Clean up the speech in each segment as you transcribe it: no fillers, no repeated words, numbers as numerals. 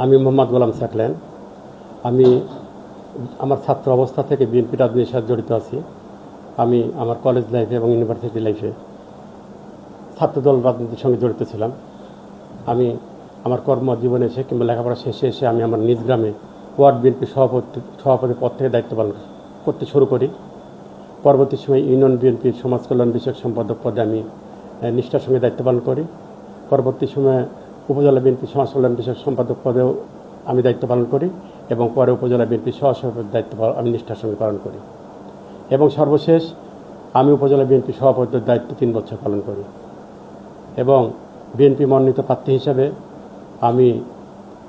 আমি মোহাম্মদ গোলাম সাকলেন। আমি আমার ছাত্র অবস্থা থেকে বিএনপি রাজনীতির সাথে জড়িত আছি। আমি আমার কলেজ লাইফে এবং ইউনিভার্সিটি লাইফে ছাত্রদল রাজনীতির সঙ্গে জড়িত ছিলাম। আমি আমার কর্মজীবনে এসে কিংবা লেখাপড়া শেষে এসে আমি আমার নিজ গ্রামে ওয়ার্ড বিএনপি সভাপতি পদ থেকে দায়িত্ব পালন করতে শুরু করি। পরবর্তী সময় ইউনিয়ন বিএনপির সমাজ কল্যাণ বিষয়ক সম্পাদক পদে আমি নিষ্ঠার সঙ্গে দায়িত্ব পালন করি। পরবর্তী সময়ে উপজেলা বিএনপি সমাজ কল্যাণ বিষয়ক সম্পাদক পদেও আমি দায়িত্ব পালন করি এবং পরে উপজেলা বিএনপি সহসভাপতির দায়িত্ব আমি নিষ্ঠার সঙ্গে পালন করি এবং সর্বশেষ আমি উপজেলা বিএনপি সভাপতির দায়িত্ব 3 বছর পালন করি এবং বিএনপি মনোনীত প্রার্থী হিসাবে আমি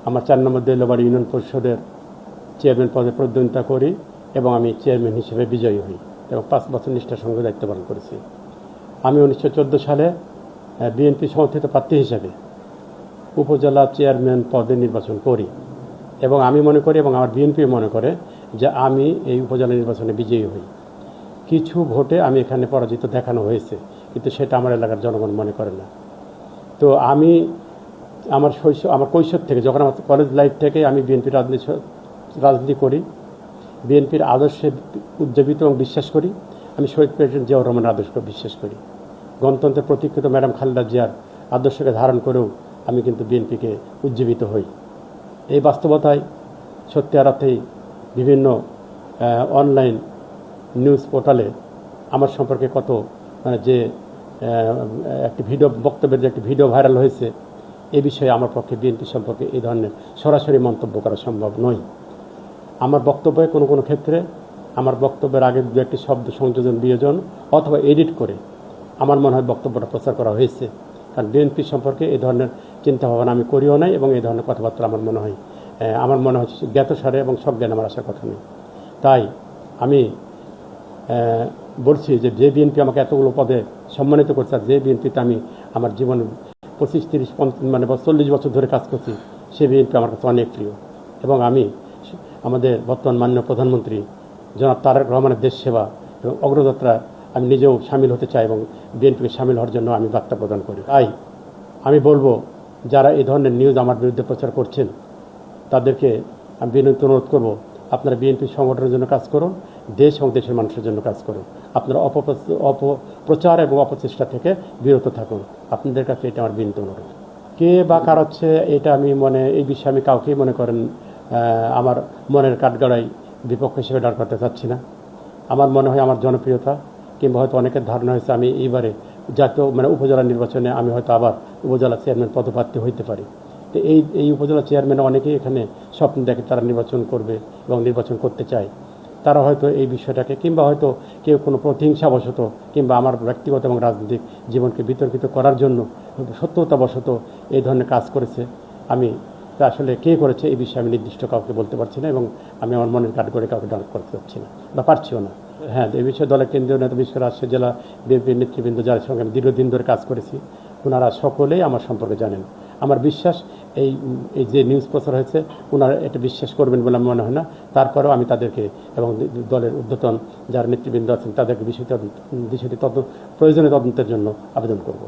আমার 4 নম্বর দেলবাড়ি ইউনিয়ন পরিষদের চেয়ারম্যান পদে প্রতিদ্বন্দ্বিতা করি এবং আমি চেয়ারম্যান হিসেবে বিজয়ী হই এবং 5 বছর নিষ্ঠার সঙ্গে দায়িত্ব পালন করেছি। আমি 1914 সালে বিএনপি সমর্থিত প্রার্থী হিসেবে উপজেলা চেয়ারম্যান পদে নির্বাচন করি এবং আমি মনে করি এবং আমার বিএনপি মনে করে যে আমি এই উপজেলা নির্বাচনে বিজয়ী হই। কিছু ভোটে আমি এখানে পরাজিত দেখানো হয়েছে, কিন্তু সেটা আমার এলাকার জনগণ মনে করে না। তো আমি আমার কৈশোর থেকে, যখন আমার কলেজ লাইফ থেকে আমি বিএনপির রাজনীতি করি, বিএনপির আদর্শে উজ্জীবিত এবং বিশ্বাস করি। আমি শহীদ প্রেসিডেন্ট জিয়াউর রহমানের আদর্শকে বিশ্বাস করি। গণতন্ত্রের প্রতীক্ষিত ম্যাডাম খালেদা জিয়ার আদর্শকে ধারণ করেও আমি কিন্তু বিএনপিকে উজ্জীবিত হই। এই বাস্তবতায় সত্যিকারেই বিভিন্ন অনলাইন নিউজ পোর্টালে আমার সম্পর্কে কত যে একটি বক্তব্যের যে একটি ভিডিও ভাইরাল হয়েছে, এ বিষয়ে আমার পক্ষে বিএনপি সম্পর্কে এই ধরনের সরাসরি মন্তব্য করা সম্ভব নয়। আমার বক্তব্যে কোনো ক্ষেত্রে আমার বক্তব্যের আগে দু একটি শব্দ সংযোজন বিয়োজন অথবা এডিট করে আমার মনে হয় বক্তব্যটা প্রচার করা হয়েছে, কারণ বিএনপি সম্পর্কে এই ধরনের চিন্তাভাবনা আমি করিও নাই এবং এই ধরনের কথাবার্তা আমার মনে হয় জ্ঞাতসারে এবং সজ্ঞানে আমার আসার কথা নেই। তাই আমি বলছি যে বিএনপি আমাকে এতগুলো পদে সম্মানিত করছে, আর যে বিএনপিতে আমি আমার জীবনে 25, 30, 40 বছর ধরে কাজ করছি, সে বিএনপি আমার কাছে অনেক প্রিয় এবং আমি আমাদের বর্তমান মাননীয় প্রধানমন্ত্রী জনাব তারেক রহমানের দেশ সেবা এবং অগ্রযাত্রা আমি নিজেও সামিল হতে চাই এবং বিএনপিকে সামিল হওয়ার জন্য আমি বার্তা প্রদান করি। তাই আমি বলবো, যারা এই ধরনের নিউজ আমার বিরুদ্ধে প্রচার করছেন তাদেরকে আমি বিনীত অনুরোধ করবো, আপনারা বিএনপি সংগঠনের জন্য কাজ করুন, দেশ এবং দেশের মানুষের জন্য কাজ করুন। আপনারা অপপ্রচার এবং অপচেষ্টা থেকে বিরত থাকুন। আপনাদের কাছে এটা আমার বিনীত অনুরোধ। কে বা কার হচ্ছে এটা আমি এই বিষয়ে আমি কাউকেই মনে করেন আমার মনের কাঠগড়ায় বিপক্ষ হিসেবে দাঁড় করতে চাচ্ছি না। আমার মনে হয় আমার জনপ্রিয়তা কিংবা হয়তো অনেকের ধারণা হয়েছে আমি এইবারে জাতীয় উপজেলা নির্বাচনে আমি হয়তো আবার উপজেলা চেয়ারম্যান পদপ্রার্থী হইতে পারি। তো এই উপজেলা চেয়ারম্যানে অনেকেই এখানে স্বপ্ন দেখে তারা নির্বাচন করবে এবং নির্বাচন করতে চায়। তারা হয়তো এই বিষয়টাকে কিংবা হয়তো কেউ কোনো প্রতিহিংসাবশত কিংবা আমার ব্যক্তিগত এবং রাজনৈতিক জীবনকে বিতর্কিত করার জন্য সত্যতাবশত এই ধরনের কাজ করেছে। আমি তা আসলে কে করেছে এই বিষয়ে আমি নির্দিষ্ট কাউকে বলতে পারছি না এবং আমি আমার মনের কাঠগড়ে কাউকে ডাক করতে পারছি না বা পারছিও না। হ্যাঁ, এই বিষয়ে দলের কেন্দ্রীয় নেতা, বিশেষ করে রাজশাহী জেলা বিএনপির নেতৃবৃন্দ যার সঙ্গে আমি দীর্ঘদিন ধরে কাজ করেছি, ওনারা সকলেই আমার সম্পর্কে জানেন। আমার বিশ্বাস এই যে নিউজ প্রচার হয়েছে ওনারা এটা বিশ্বাস করবেন বলে আমার মনে হয় না। তারপরেও আমি তাদেরকে এবং দলের ঊর্ধ্বতন যারা নেতৃবৃন্দ আছেন তাদেরকে বিষয়টি প্রয়োজনীয় তদন্তের জন্য আবেদন করব।